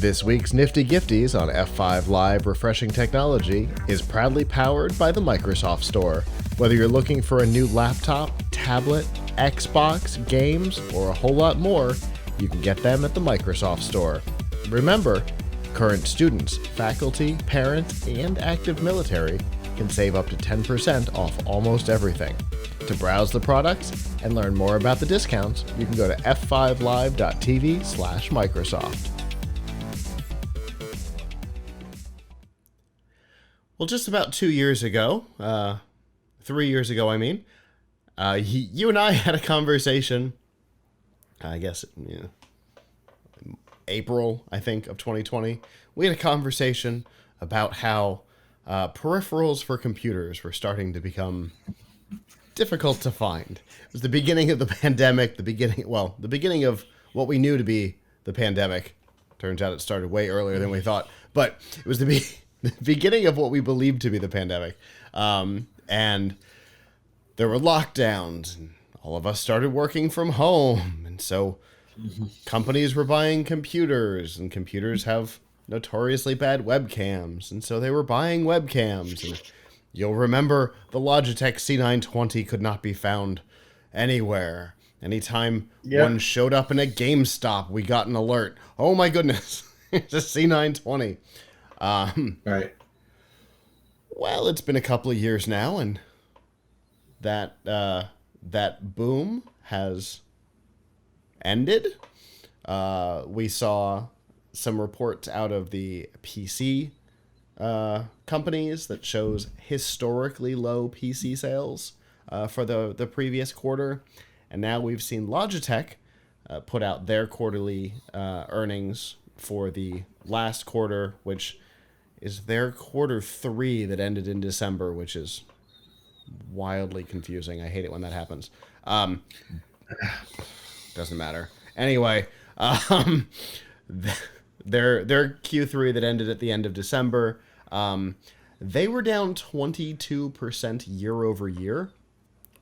This week's Nifty Gifties on F5 Live Refreshing Technology is proudly powered by the Microsoft Store. Whether you're looking for a new laptop, tablet, Xbox, games, or a whole lot more, you can get them at the Microsoft Store. Remember, current students, faculty, parents, and active military can save up to 10% off almost everything. To browse the products and learn more about the discounts, you can go to f5live.tv/Microsoft. Well, just about 2 years ago, 3 years ago, you and I had a conversation, I guess, April, I think, of 2020. We had a conversation about how peripherals for computers were starting to become difficult to find. It was the beginning of the pandemic, the beginning of what we knew to be the pandemic. Turns out it started way earlier than we thought, but it was the beginning of what we believed to be the pandemic. And there were lockdowns, and all of us started working from home. And so companies were buying computers, and computers have notoriously bad webcams. And so they were buying webcams. And you'll remember the Logitech C920 could not be found anywhere. Anytime one showed up in a GameStop, we got an alert. Oh my goodness, it's a C920. Right. Well, it's been a couple of years now, and that boom has ended. We saw some reports out of the PC companies that shows historically low PC sales for the previous quarter, and now we've seen Logitech put out their quarterly earnings for the last quarter, which is their quarter 3 that ended in December, which is wildly confusing. I hate it when that happens. Doesn't matter. Anyway, their Q3 that ended at the end of December, they were down 22% year over year,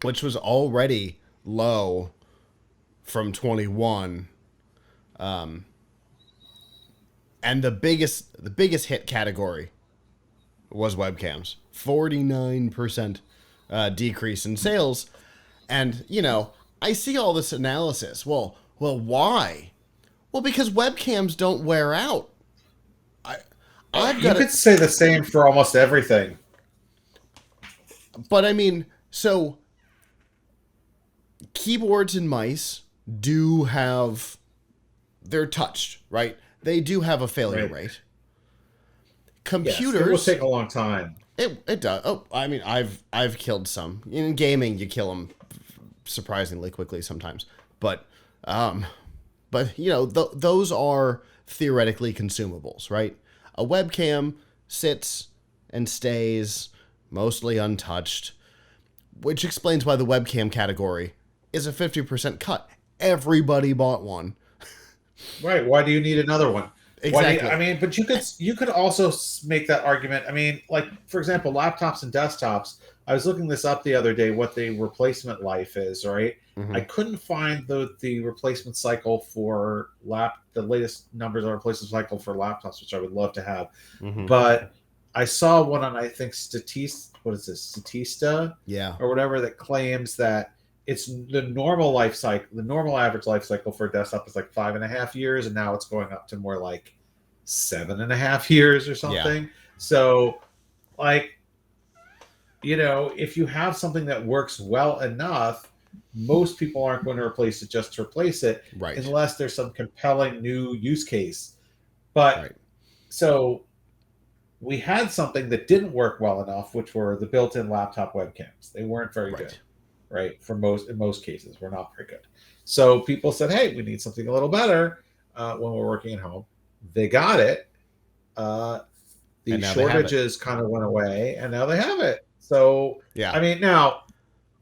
which was already low from 21. And the biggest hit category was webcams. 49% decrease in sales. And, I see all this analysis. Well, why? Well, because webcams don't wear out. You could say the same for almost everything. But so keyboards and mice they're touched, right? They do have a failure rate. Computers, it will take a long time. It does. Oh, I've killed some. In gaming, you kill them surprisingly quickly sometimes. But those are theoretically consumables, right? A webcam sits and stays mostly untouched, which explains why the webcam category is a 50% cut. Everybody bought one. Right. Why do you need another one? Exactly. But you could also make that argument. Like, for example, laptops and desktops. I was looking this up the other day, what the replacement life is, right? Mm-hmm. I couldn't find the replacement cycle for the latest numbers on replacement cycle for laptops, which I would love to have. Mm-hmm. But I saw one on, I think, Statista? Yeah. Or whatever, that claims that it's the normal life cycle. The normal average life cycle for a desktop is like 5.5 years, and now it's going up to more like 7.5 years or something. Yeah. So, if you have something that works well enough, most people aren't going to replace it just to replace it, right? Unless there's some compelling new use case. But So we had something that didn't work well enough, which were the built-in laptop webcams. They weren't very good. Right, in most cases, we're not very good. So people said, "Hey, we need something a little better when we're working at home." They got it. The shortages kind of went away, and now they have it. So, now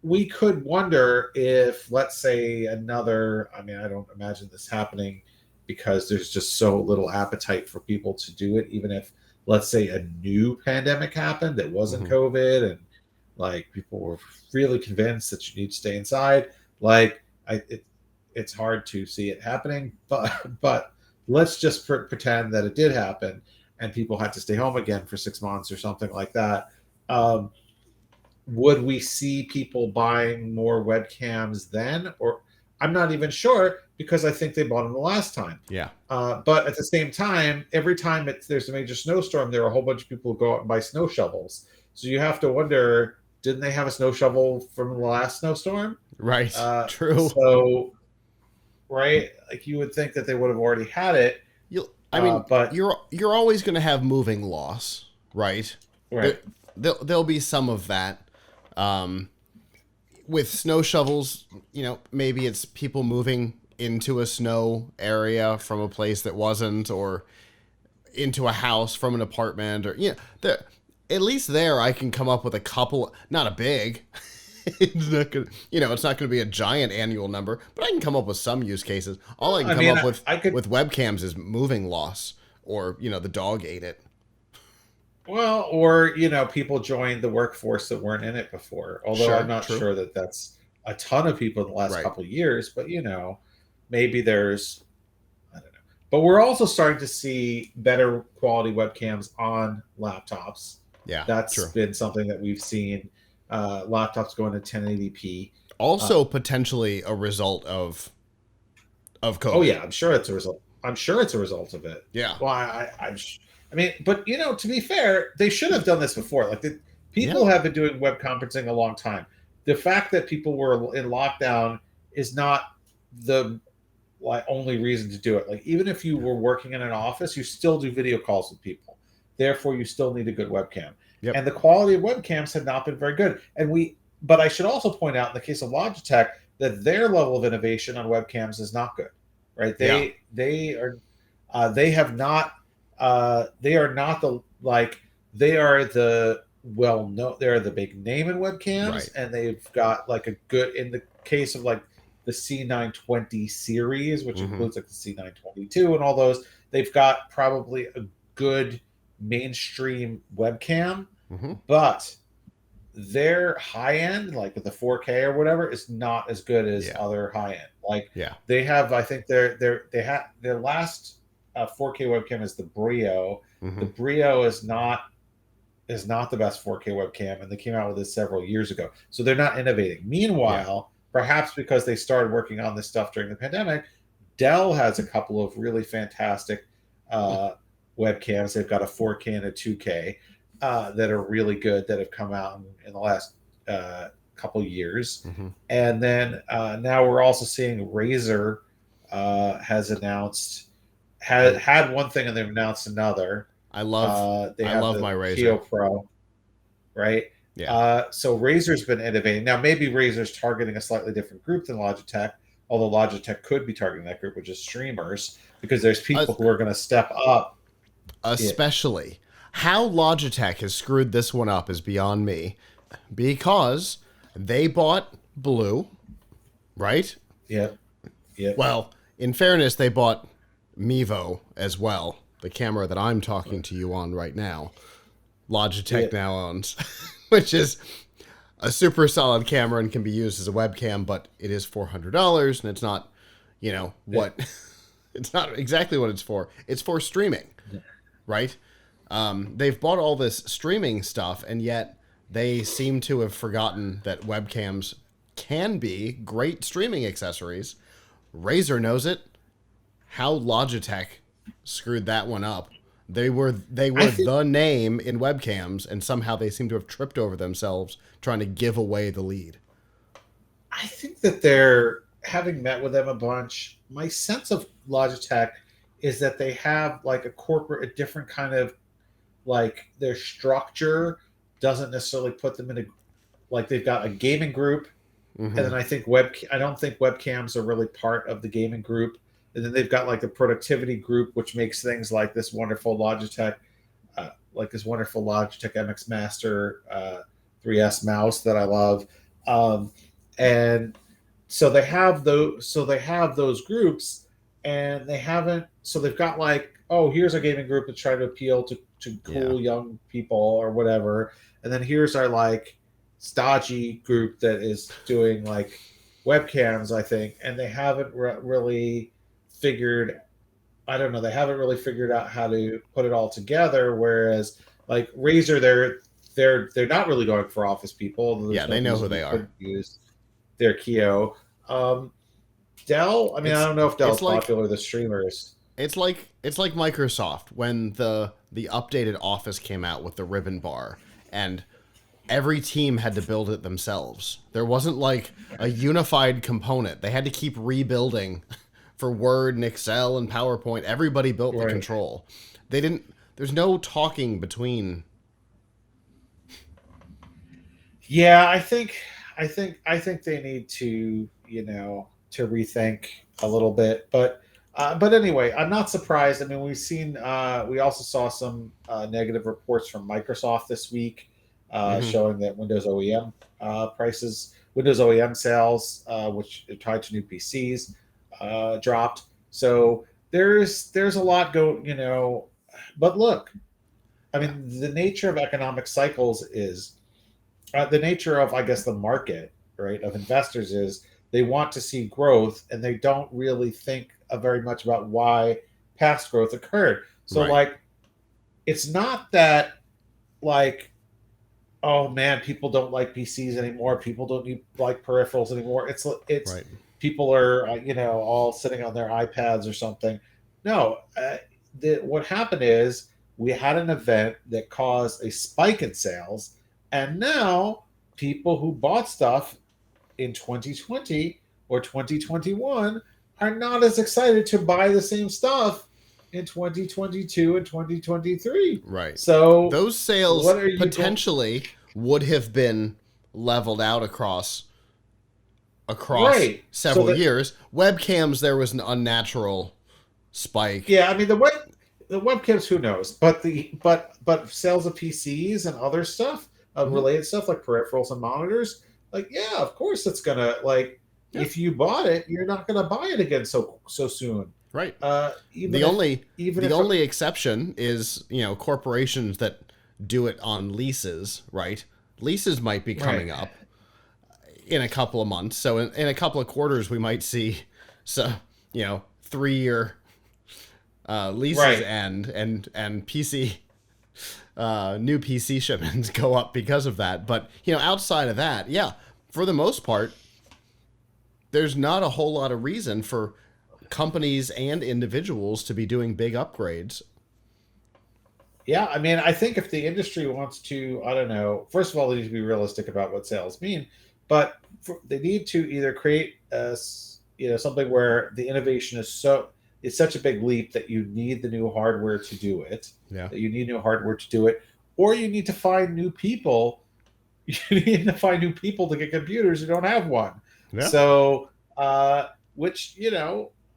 we could wonder if, let's say, I don't imagine this happening because there's just so little appetite for people to do it. Even if, let's say, a new pandemic happened that wasn't COVID, and people were really convinced that you need to stay inside. It's hard to see it happening, but let's just pretend that it did happen and people had to stay home again for 6 months or something like that. Would we see people buying more webcams then? Or I'm not even sure, because I think they bought them the last time. Yeah. But at the same time, every time there's a major snowstorm, there are a whole bunch of people who go out and buy snow shovels. So you have to wonder, didn't they have a snow shovel from the last snowstorm? Right. True. So, right, like you would think that they would have already had it. But you're always going to have moving loss, right? Right. There'll be some of that. With snow shovels, maybe it's people moving into a snow area from a place that wasn't, or into a house from an apartment, or at least there I can come up with a couple. Not a big. It's not gonna, it's not gonna be a giant annual number, but I can come up with some use cases. All I can come up with webcams is moving loss, or the dog ate it. Well, or people joined the workforce that weren't in it before. Although Sure, I'm not true. sure that that's a ton of people in the last Right. couple of years, but maybe there's, I don't know. But we're also starting to see better quality webcams on laptops. Yeah, That's true. been something that we've seen. Laptops going to 1080p. Also, potentially a result of COVID. Oh yeah, I'm sure it's a result. I'm sure it's a result of it. Yeah. Well, I mean, but to be fair, they should have done this before. Like people have been doing web conferencing a long time. The fact that people were in lockdown is not the only reason to do it. Like, even if you were working in an office, you still do video calls with people. Therefore, you still need a good webcam. Yep. And the quality of webcams had not been very good. But I should also point out, in the case of Logitech, that their level of innovation on webcams is not good. Right? They are they are not the they're the big name in webcams, Right. and they've got like a good, in the case of like the C920 series, which includes like the C922 and all those, they've got probably a good mainstream webcam, but their high end, like with the 4K or whatever, is not as good as other high end. Like they have, I think their last 4K webcam is the Brio. The Brio is not the best 4K webcam, and they came out with this several years ago. So they're not innovating. Meanwhile, perhaps because they started working on this stuff during the pandemic, Dell has a couple of really fantastic webcams. They've got a 4K and a 2K that are really good, that have come out in the last couple years. And then now we're also seeing Razer has announced, had one thing and they've announced another. I love my Razer Keo Pro, right? Yeah. So Razer's been innovating. Now maybe Razer's targeting a slightly different group than Logitech, although Logitech could be targeting that group, which is streamers, because there's people who are going to step up. Especially how Logitech has screwed this one up is beyond me, because they bought Blue, right? Yep. Well, in fairness, they bought Mevo as well, the camera that I'm talking to you on right now. Logitech now owns, which is a super solid camera and can be used as a webcam, but it is $400, and it's not, what it's not exactly what it's for. It's for streaming, right? They've bought all this streaming stuff, and yet they seem to have forgotten that webcams can be great streaming accessories. Razer knows it. How Logitech screwed that one up. They were the name in webcams, and somehow they seem to have tripped over themselves trying to give away the lead. I think that they're, having met with them a bunch, my sense of Logitech is that they have like a different kind of, like, their structure doesn't necessarily put them in a, like, they've got a gaming group, and then I don't think webcams are really part of the gaming group. And then they've got like the productivity group, which makes things like this wonderful Logitech, MX Master 3S mouse that I love. And so they have those groups, and they haven't. So they've got like, oh, here's a gaming group that's trying to appeal to cool young people or whatever, and then here's our like stodgy group that is doing like webcams, I think, and they haven't really figured I don't know. They haven't really figured out how to put it all together. Whereas like Razer, they're not really going for office people. Yeah, There's no they know who reason you they are. couldn't use their Keo. Dell. I mean, I It's don't know if it's Dell's like popular. The streamers. it's like Microsoft when the updated Office came out with the ribbon bar, and every team had to build it themselves. There wasn't like a unified component. They had to keep rebuilding for Word and Excel and PowerPoint. Everybody built the Right. control. They didn't there's no talking between. Yeah, I think they need to, to rethink a little bit. But anyway, I'm not surprised. I mean, we also saw some negative reports from Microsoft this week, Mhm. showing that Windows OEM sales, which are tied to new PCs, dropped. So there's a lot but look, I Yeah. mean, the nature of economic cycles is the nature of, I guess, the market, right, of investors is they want to see growth and they don't really think very much about why past growth occurred. So, Right. like, it's not that, like, oh man, people don't like PCs anymore. People don't need like peripherals anymore. It's Right. people are all sitting on their iPads or something. No, what happened is we had an event that caused a spike in sales, and now people who bought stuff in 2020 or 2021 are not as excited to buy the same stuff in 2022 and 2023. Right. So Those sales what are you going potentially would have been leveled out across right? So several that years. Webcams, there was an unnatural spike. yeah, I mean the webcams, who knows? But sales of PCs and other stuff, Mhm. related stuff like peripherals and monitors, like yeah, of course it's gonna like Yeah. if you bought it, you're not gonna buy it again so soon. Right. Even The if only even the if only exception is, corporations that do it on leases, right? Leases might be right, coming up in a couple of months. So in a couple of quarters we might see, so, 3-year leases right. end, and new PC shipments go up because of that. But, outside of that, yeah, for the most part, there's not a whole lot of reason for companies and individuals to be doing big upgrades. Yeah, I mean, I think if the industry wants to, I don't know. First of all, they need to be realistic about what sales mean, but they need to either create something where the innovation is such a big leap that you need the new hardware to do it, Yeah. that you need new hardware to do it, or you need to find new people. You need to find new people to get computers who don't have one. Yeah. So, which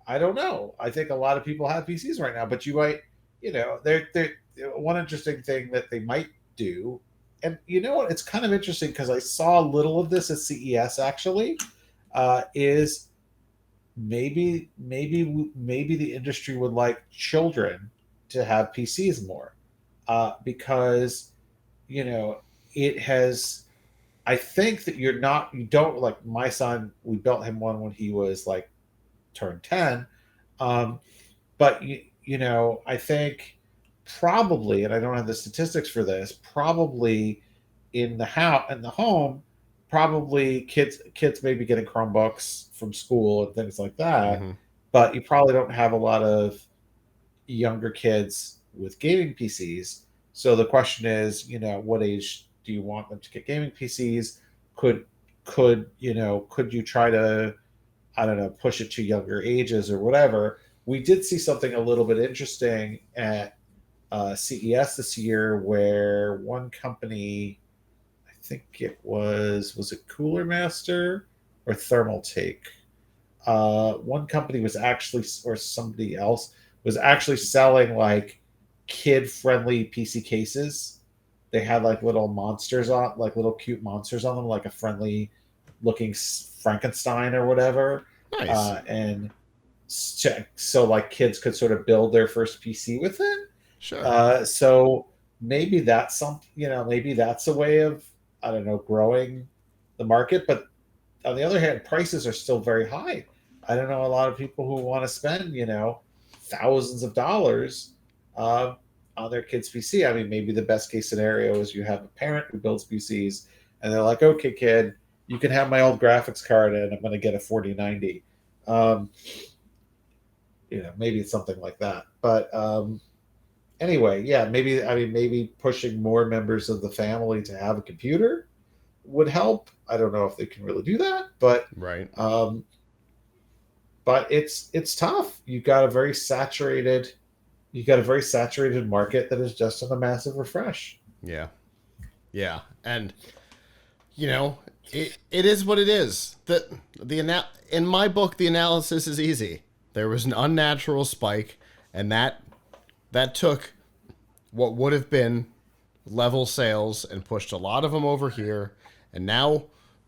I don't know. I think a lot of people have PCs right now, but you might, they're one interesting thing that they might do. And you know what? It's kind of interesting because I saw a little of this at CES actually. Is maybe the industry would like children to have PCs more, because you know it has. I think that you don't like my son. We built him one when he was like turned 10. Um, but I think probably, and I don't have the statistics for this, probably in the home, probably kids may be getting Chromebooks from school and things like that, Mm-hmm. but you probably don't have a lot of younger kids with gaming PCs. So the question is, what age do you want them to get gaming PCs? Could could you try to, I don't know, push it to younger ages or whatever? We did see something a little bit interesting at CES this year, where one company, I think was it Cooler Master or Thermal Take? One company was actually, or somebody else was actually selling like kid-friendly PC cases. They had like little monsters on, like little cute monsters on them, like a friendly looking Frankenstein or whatever, Nice. and so like kids could sort of build their first PC with it. Sure. So maybe that's maybe that's a way of, I don't know, growing the market. But on the other hand, prices are still very high. I don't know a lot of people who want to spend thousands of dollars on their kid's PC. I mean, maybe the best case scenario is you have a parent who builds PCs and they're like, okay, kid, you can have my old graphics card and I'm going to get a 4090. Maybe it's something like that. But anyway, yeah, maybe pushing more members of the family to have a computer would help. I don't know if they can really do that, but right. But it's tough. You got a very saturated market that is just on a massive refresh. Yeah. And it is what it is. In my book, the analysis is easy. There was an unnatural spike, and that took what would have been level sales and pushed a lot of them over here, and now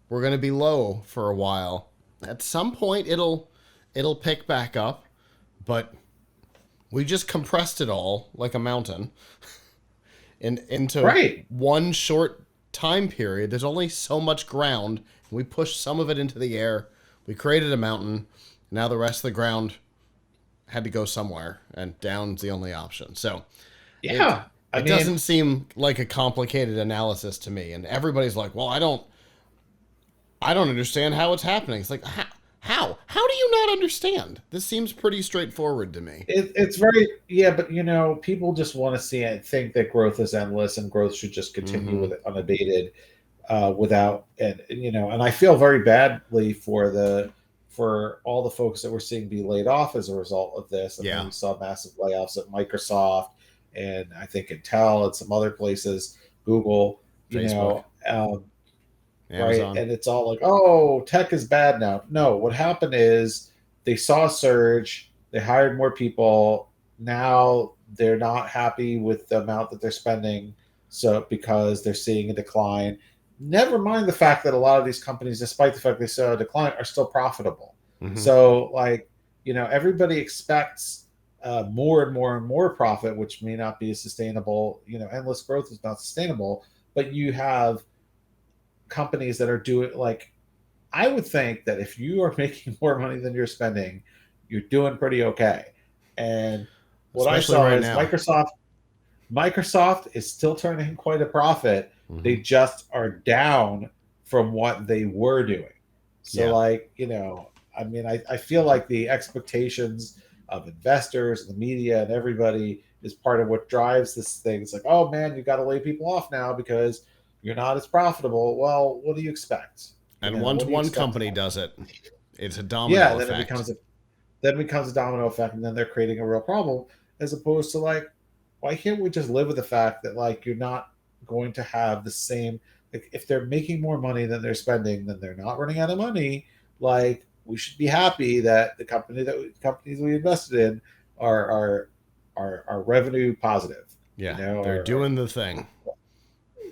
we're going to be low for a while. At some point, it'll pick back up, but we just compressed it all like a mountain into one short time period. There's only so much ground. We pushed some of it into the air. We created a mountain. Now the rest of the ground had to go somewhere, and down's the only option. So yeah, it doesn't seem like a complicated analysis to me. And everybody's like, well, I don't understand how it's happening. It's like, how do you not understand? This seems pretty straightforward to me. It's very, but people just want to see it, think that growth is endless and growth should just continue with it unabated, and I feel very badly for all the folks that we're seeing be laid off as a result of this. And then we saw massive layoffs at Microsoft and I think Intel and some other places, Google, Facebook. Right. And it's all like, oh, tech is bad now. No, what happened is they saw a surge, they hired more people. Now they're not happy with the amount that they're spending. So because they're seeing a decline, never mind the fact that a lot of these companies, despite the fact they saw a decline, are still profitable. So everybody expects more and more and more profit, which may not be sustainable. Endless growth is not sustainable, but you have companies that are doing, like, I would think that if you are making more money than you're spending, you're doing pretty okay. And what especially I saw right is now. Microsoft is still turning quite a profit. They just are down from what they were doing. So I feel like the expectations of investors, the media, and everybody is part of what drives this thing. It's like, oh man, you got to lay people off now because you're not as profitable. Well, what do you expect? And once one company does it, it's a domino effect. Then it becomes a domino effect, and then they're creating a real problem, as opposed to like, why can't we just live with the fact that like you're not going to have the same, like, if they're making more money than they're spending, then they're not running out of money. Like, we should be happy that the companies we invested in are revenue positive. Yeah, they're doing the thing.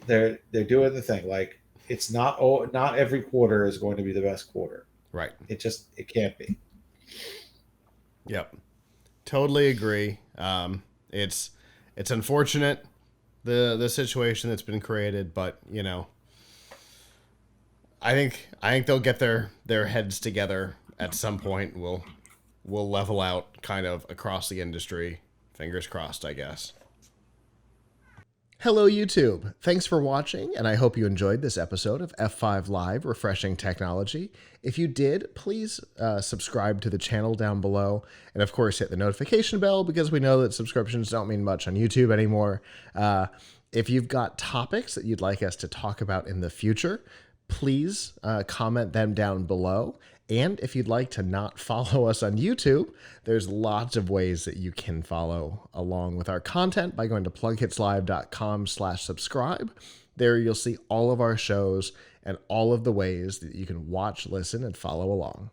They're doing the thing. Like, it's not every quarter is going to be the best quarter. Right. It can't be. Yep. Totally agree. It's unfortunate the situation that's been created, but I think they'll get their heads together at some point. We'll level out kind of across the industry. Fingers crossed, I guess. Hello, YouTube. Thanks for watching, and I hope you enjoyed this episode of F5 Live, Refreshing Technology. If you did, please subscribe to the channel down below, and of course hit the notification bell, because we know that subscriptions don't mean much on YouTube anymore. If you've got topics that you'd like us to talk about in the future, please comment them down below. And if you'd like to not follow us on YouTube, there's lots of ways that you can follow along with our content by going to PLUGHITZlive.com/subscribe. There you'll see all of our shows and all of the ways that you can watch, listen, and follow along.